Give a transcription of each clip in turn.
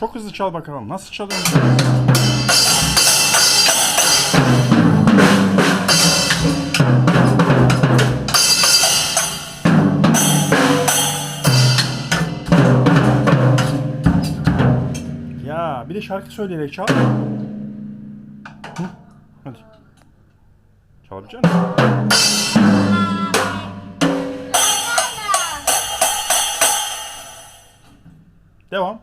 Çok hızlı çal bakalım. Nasıl çalıyorsun? Ya bir de şarkı söyleyerek çal. Hı? Hadi. Çalabilecek misin? Devam.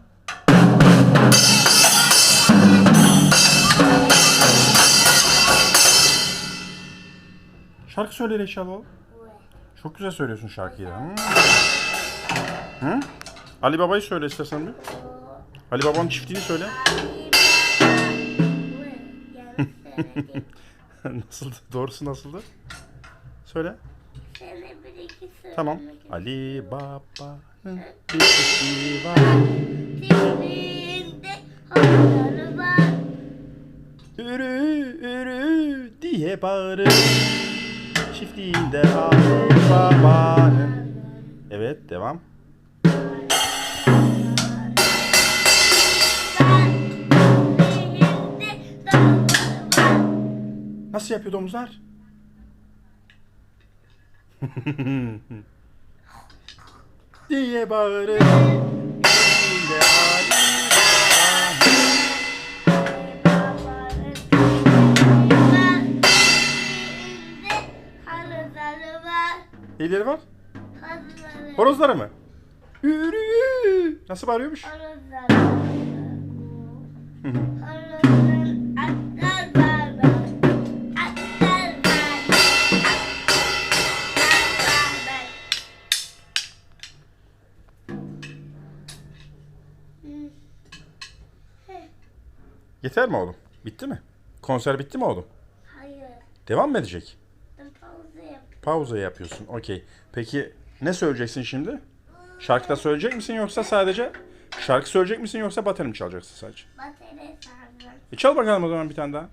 Şarkı söyleyerek çal oğlum. Çok güzel söylüyorsun şarkıyı da. Hı? Ali Baba'yı söyle istersen bir. Ali Baba'nın çiftliğini söyle. Nasıldı? Doğrusu nasıldı? Söyle. Tamam. Ali Baba'nın çiftliği var. Ürü ürü diye bağırır. Çiftliğinde Ali Baba'nın. Evet, devam. Nasıl yapıyor domuzlar? diye bağırır. Çiftliğinde Ali Baba'nın. Neyleri var? Horozları mı? Yürü. Nasıl bağırıyormuş? Yeter mi oğlum? Bitti mi? Konser bitti mi oğlum? Hayır. Devam mı edecek? Ben pauza yapıyorum. Pauza yapıyorsun. Okey. Peki ne söyleyeceksin şimdi? Şarkı da söyleyecek misin yoksa sadece şarkı söyleyecek misin yoksa bateri mi çalacaksın sadece? Bateri sardım. Çal bakalım o zaman bir tane daha.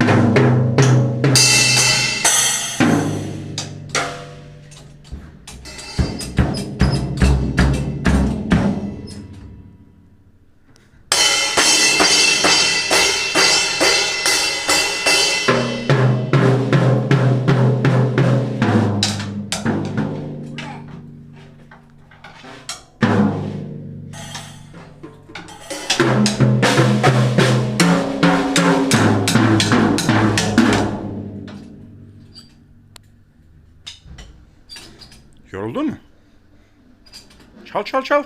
Yoruldun mu? Çal çal çal.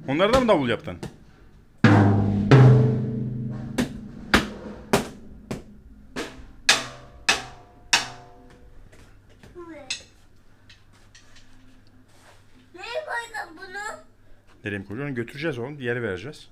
Onları da mı davul yaptın? Nereye koydun bunu? Nereye mi koyacaksın? Götüreceğiz oğlum. Bir yere vereceğiz.